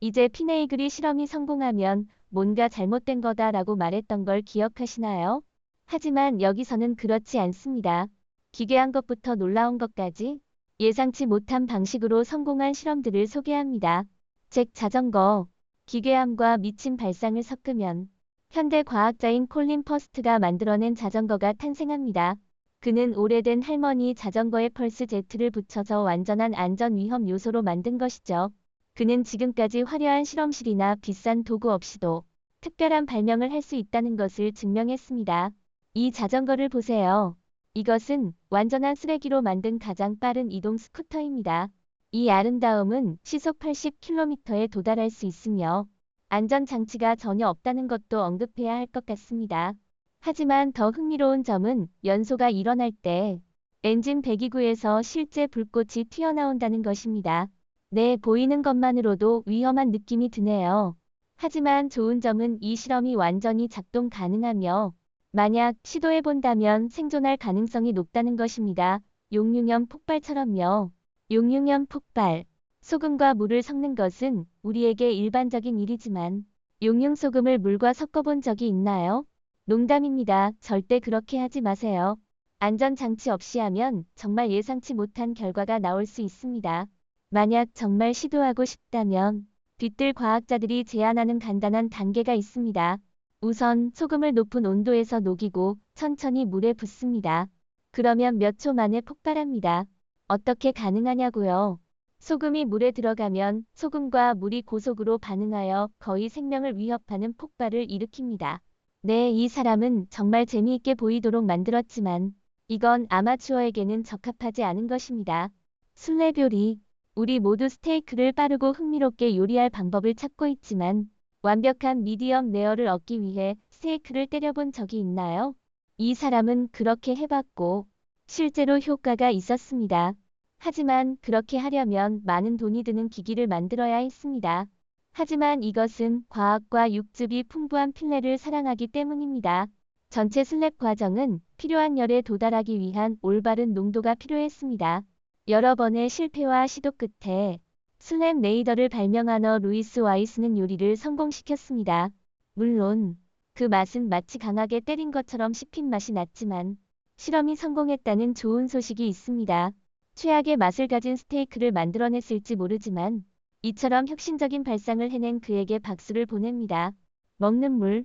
이제 피네이글이 실험이 성공하면 뭔가 잘못된 거다라고 말했던 걸 기억하시나요? 하지만 여기서는 그렇지 않습니다. 기괴한 것부터 놀라운 것까지 예상치 못한 방식으로 성공한 실험들을 소개합니다. 잭 자전거, 기괴함과 미친 발상을 섞으면 현대 과학자인 콜린 퍼스트가 만들어낸 자전거가 탄생합니다. 그는 오래된 할머니 자전거에 펄스 제트를 붙여서 완전한 안전 위험 요소로 만든 것이죠. 그는 지금까지 화려한 실험실이나 비싼 도구 없이도 특별한 발명을 할 수 있다는 것을 증명했습니다. 이 자전거를 보세요. 이것은 완전한 쓰레기로 만든 가장 빠른 이동 스쿠터입니다. 이 아름다움은 시속 80km에 도달할 수 있으며 안전장치가 전혀 없다는 것도 언급해야 할 것 같습니다. 하지만 더 흥미로운 점은 연소가 일어날 때 엔진 배기구에서 실제 불꽃이 튀어나온다는 것입니다. 네, 보이는 것만으로도 위험한 느낌이 드네요. 하지만 좋은 점은 이 실험이 완전히 작동 가능하며 만약 시도해본다면 생존할 가능성이 높다는 것입니다. 용융염 폭발처럼요. 용융염 폭발. 소금과 물을 섞는 것은 우리에게 일반적인 일이지만 용융소금을 물과 섞어본 적이 있나요? 농담입니다. 절대 그렇게 하지 마세요. 안전장치 없이 하면 정말 예상치 못한 결과가 나올 수 있습니다. 만약 정말 시도하고 싶다면 뒤뜰 과학자들이 제안하는 간단한 단계가 있습니다. 우선 소금을 높은 온도에서 녹이고 천천히 물에 붓습니다. 그러면 몇 초 만에 폭발합니다. 어떻게 가능하냐고요? 소금이 물에 들어가면 소금과 물이 고속으로 반응하여 거의 생명을 위협하는 폭발을 일으킵니다. 네, 이 사람은 정말 재미있게 보이도록 만들었지만 이건 아마추어에게는 적합하지 않은 것입니다. 순례교리. 우리 모두 스테이크를 빠르고 흥미롭게 요리할 방법을 찾고 있지만 완벽한 미디엄 레어를 얻기 위해 스테이크를 때려본 적이 있나요? 이 사람은 그렇게 해봤고 실제로 효과가 있었습니다. 하지만 그렇게 하려면 많은 돈이 드는 기기를 만들어야 했습니다. 하지만 이것은 과학과 육즙이 풍부한 필레를 사랑하기 때문입니다. 전체 슬랩 과정은 필요한 열에 도달하기 위한 올바른 농도가 필요했습니다. 여러 번의 실패와 시도 끝에 슬랩 레이더를 발명한 루이스 와이스는 요리를 성공시켰습니다. 물론 그 맛은 마치 강하게 때린 것처럼 씹힌 맛이 났지만 실험이 성공했다는 좋은 소식이 있습니다. 최악의 맛을 가진 스테이크를 만들어냈을지 모르지만 이처럼 혁신적인 발상을 해낸 그에게 박수를 보냅니다. 먹는 물.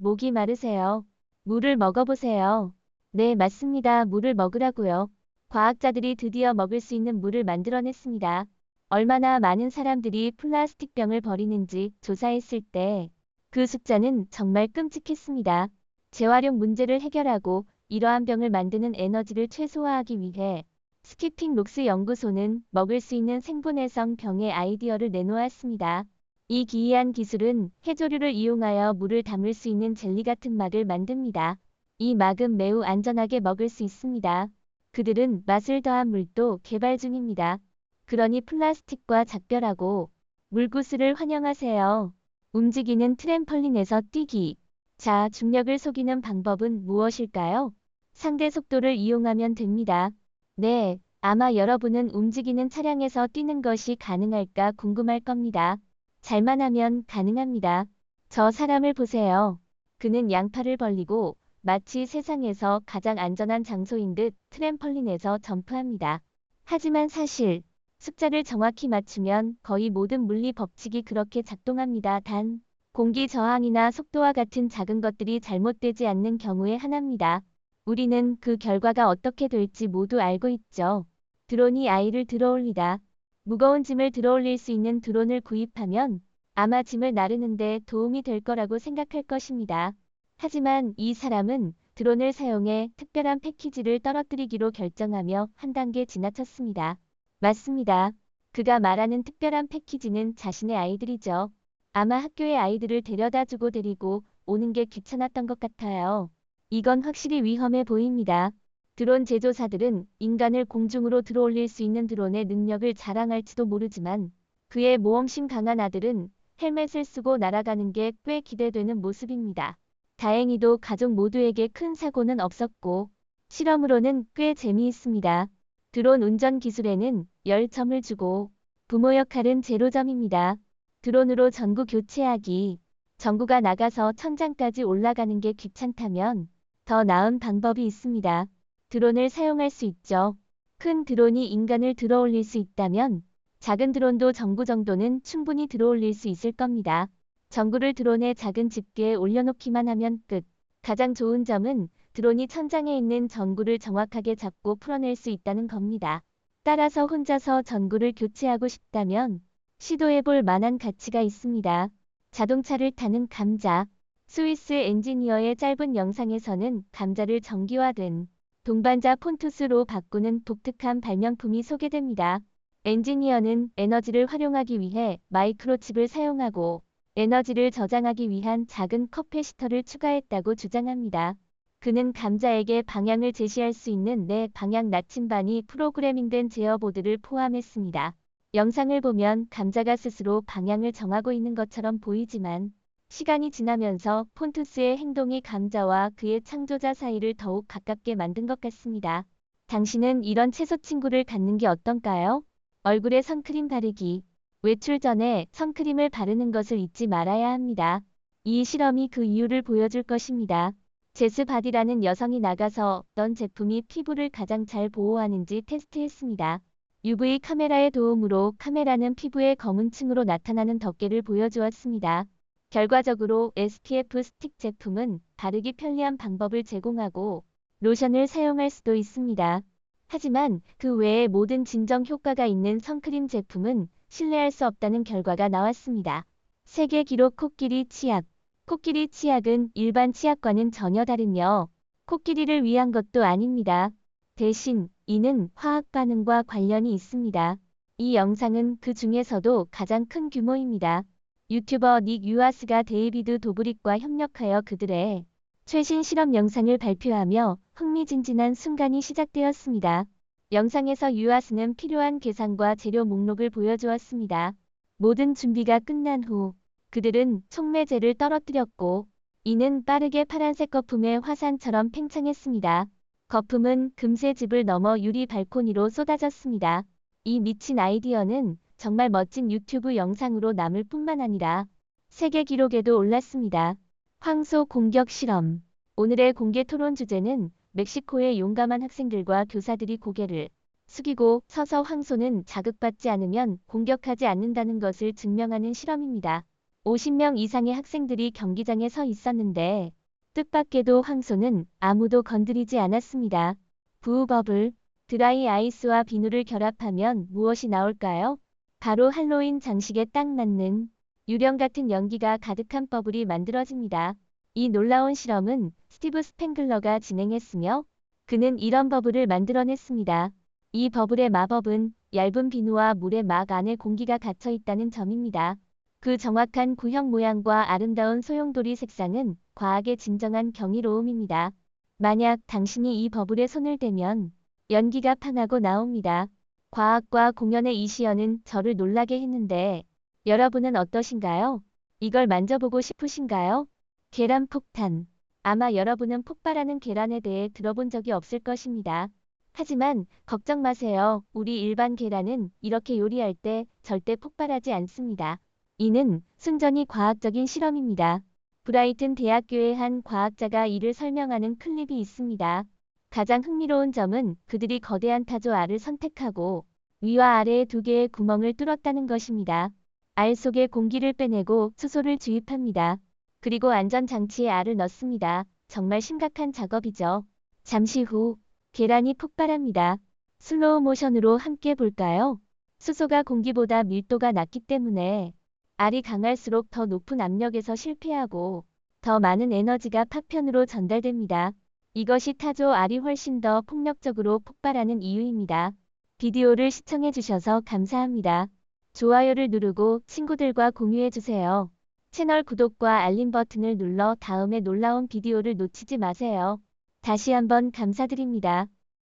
목이 마르세요. 물을 먹어보세요. 네, 맞습니다. 물을 먹으라고요. 과학자들이 드디어 먹을 수 있는 물을 만들어냈습니다. 얼마나 많은 사람들이 플라스틱 병을 버리는지 조사했을 때 그 숫자는 정말 끔찍했습니다. 재활용 문제를 해결하고 이러한 병을 만드는 에너지를 최소화하기 위해 스키핑 록스 연구소는 먹을 수 있는 생분해성 병의 아이디어를 내놓았습니다. 이 기이한 기술은 해조류를 이용하여 물을 담을 수 있는 젤리 같은 막을 만듭니다. 이 막은 매우 안전하게 먹을 수 있습니다. 그들은 맛을 더한 물도 개발 중입니다. 그러니 플라스틱과 작별하고 물구슬을 환영하세요. 움직이는 트램펄린에서 뛰기. 자, 중력을 속이는 방법은 무엇일까요? 상대 속도를 이용하면 됩니다. 네, 아마 여러분은 움직이는 차량에서 뛰는 것이 가능할까 궁금할 겁니다. 잘만 하면 가능합니다. 저 사람을 보세요. 그는 양팔을 벌리고 마치 세상에서 가장 안전한 장소인 듯 트램펄린에서 점프합니다. 하지만 사실 숫자를 정확히 맞추면 거의 모든 물리 법칙이 그렇게 작동합니다. 단, 공기 저항이나 속도와 같은 작은 것들이 잘못되지 않는 경우에 하나입니다. 우리는 그 결과가 어떻게 될지 모두 알고 있죠. 드론이 아이를 들어올리다. 무거운 짐을 들어올릴 수 있는 드론을 구입하면 아마 짐을 나르는데 도움이 될 거라고 생각할 것입니다. 하지만 이 사람은 드론을 사용해 특별한 패키지를 떨어뜨리기로 결정하며 한 단계 지나쳤습니다. 맞습니다. 그가 말하는 특별한 패키지는 자신의 아이들이죠. 아마 학교에 아이들을 데려다주고 데리고 오는 게 귀찮았던 것 같아요. 이건 확실히 위험해 보입니다. 드론 제조사들은 인간을 공중으로 들어올릴 수 있는 드론의 능력을 자랑할지도 모르지만 그의 모험심 강한 아들은 헬멧을 쓰고 날아가는 게 꽤 기대되는 모습입니다. 다행히도 가족 모두에게 큰 사고는 없었고 실험으로는 꽤 재미있습니다. 드론 운전 기술에는 10점을 주고 부모 역할은 0점입니다. 드론으로 전구 교체하기. 전구가 나가서 천장까지 올라가는 게 귀찮다면 더 나은 방법이 있습니다. 드론을 사용할 수 있죠. 큰 드론이 인간을 들어올릴 수 있다면 작은 드론도 전구 정도는 충분히 들어올릴 수 있을 겁니다. 전구를 드론의 작은 집게에 올려놓기만 하면 끝. 가장 좋은 점은 드론이 천장에 있는 전구를 정확하게 잡고 풀어낼 수 있다는 겁니다. 따라서 혼자서 전구를 교체하고 싶다면 시도해볼 만한 가치가 있습니다. 자동차를 타는 감자. 스위스 엔지니어의 짧은 영상에서는 감자를 전기화된 동반자 폰투스로 바꾸는 독특한 발명품이 소개됩니다. 엔지니어는 에너지를 활용하기 위해 마이크로칩을 사용하고 에너지를 저장하기 위한 작은 커패시터를 추가했다고 주장합니다. 그는 감자에게 방향을 제시할 수 있는 내 방향 나침반이 프로그래밍된 제어보드를 포함했습니다. 영상을 보면 감자가 스스로 방향을 정하고 있는 것처럼 보이지만 시간이 지나면서 폰투스의 행동이 감자와 그의 창조자 사이를 더욱 가깝게 만든 것 같습니다. 당신은 이런 채소 친구를 갖는 게 어떤가요? 얼굴에 선크림 바르기. 외출 전에 선크림을 바르는 것을 잊지 말아야 합니다. 이 실험이 그 이유를 보여줄 것입니다. 제스 바디라는 여성이 나가서 어떤 제품이 피부를 가장 잘 보호하는지 테스트했습니다. UV 카메라의 도움으로 카메라는 피부의 검은 층으로 나타나는 덮개를 보여주었습니다. 결과적으로 SPF 스틱 제품은 바르기 편리한 방법을 제공하고 로션을 사용할 수도 있습니다. 하지만 그 외에 모든 진정 효과가 있는 선크림 제품은 신뢰할 수 없다는 결과가 나왔습니다. 세계 기록 코끼리 치약. 코끼리 치약은 일반 치약과는 전혀 다르며 코끼리를 위한 것도 아닙니다. 대신 이는 화학 반응과 관련이 있습니다. 이 영상은 그 중에서도 가장 큰 규모입니다. 유튜버 닉 유아스가 데이비드 도브릭과 협력하여 그들의 최신 실험 영상을 발표하며 흥미진진한 순간이 시작되었습니다. 영상에서 유아스는 필요한 계산과 재료 목록을 보여주었습니다. 모든 준비가 끝난 후 그들은 촉매제를 떨어뜨렸고 이는 빠르게 파란색 거품의 화산처럼 팽창했습니다. 거품은 금세 집을 넘어 유리 발코니로 쏟아졌습니다. 이 미친 아이디어는 정말 멋진 유튜브 영상으로 남을 뿐만 아니라 세계 기록에도 올랐습니다. 황소 공격 실험. 오늘의 공개 토론 주제는 멕시코의 용감한 학생들과 교사들이 고개를 숙이고 서서 황소는 자극받지 않으면 공격하지 않는다는 것을 증명하는 실험입니다. 50명 이상의 학생들이 경기장에 서 있었는데 뜻밖에도 황소는 아무도 건드리지 않았습니다. 부버블, 드라이 아이스와 비누를 결합하면 무엇이 나올까요? 바로 할로윈 장식에 딱 맞는 유령 같은 연기가 가득한 버블이 만들어집니다. 이 놀라운 실험은 스티브 스팽글러가 진행했으며 그는 이런 버블을 만들어냈습니다. 이 버블의 마법은 얇은 비누와 물의 막 안에 공기가 갇혀 있다는 점입니다. 그 정확한 구형 모양과 아름다운 소용돌이 색상은 과학의 진정한 경이로움입니다. 만약 당신이 이 버블에 손을 대면 연기가 팡하고 나옵니다. 과학과 공연의 이 시연은 저를 놀라게 했는데 여러분은 어떠신가요? 이걸 만져보고 싶으신가요? 계란 폭탄. 아마 여러분은 폭발하는 계란에 대해 들어본 적이 없을 것입니다. 하지만 걱정 마세요. 우리 일반 계란은 이렇게 요리할 때 절대 폭발하지 않습니다. 이는 순전히 과학적인 실험입니다. 브라이튼 대학교의 한 과학자가 이를 설명하는 클립이 있습니다. 가장 흥미로운 점은 그들이 거대한 타조 알을 선택하고 위와 아래에 두 개의 구멍을 뚫었다는 것입니다. 알 속에 공기를 빼내고 수소를 주입합니다. 그리고 안전장치에 알을 넣습니다. 정말 심각한 작업이죠. 잠시 후 계란이 폭발합니다. 슬로우 모션으로 함께 볼까요? 수소가 공기보다 밀도가 낮기 때문에 알이 강할수록 더 높은 압력에서 실패하고 더 많은 에너지가 파편으로 전달됩니다. 이것이 타조 알이 훨씬 더 폭력적으로 폭발하는 이유입니다. 비디오를 시청해주셔서 감사합니다. 좋아요를 누르고 친구들과 공유해주세요. 채널 구독과 알림 버튼을 눌러 다음에 놀라운 비디오를 놓치지 마세요. 다시 한번 감사드립니다.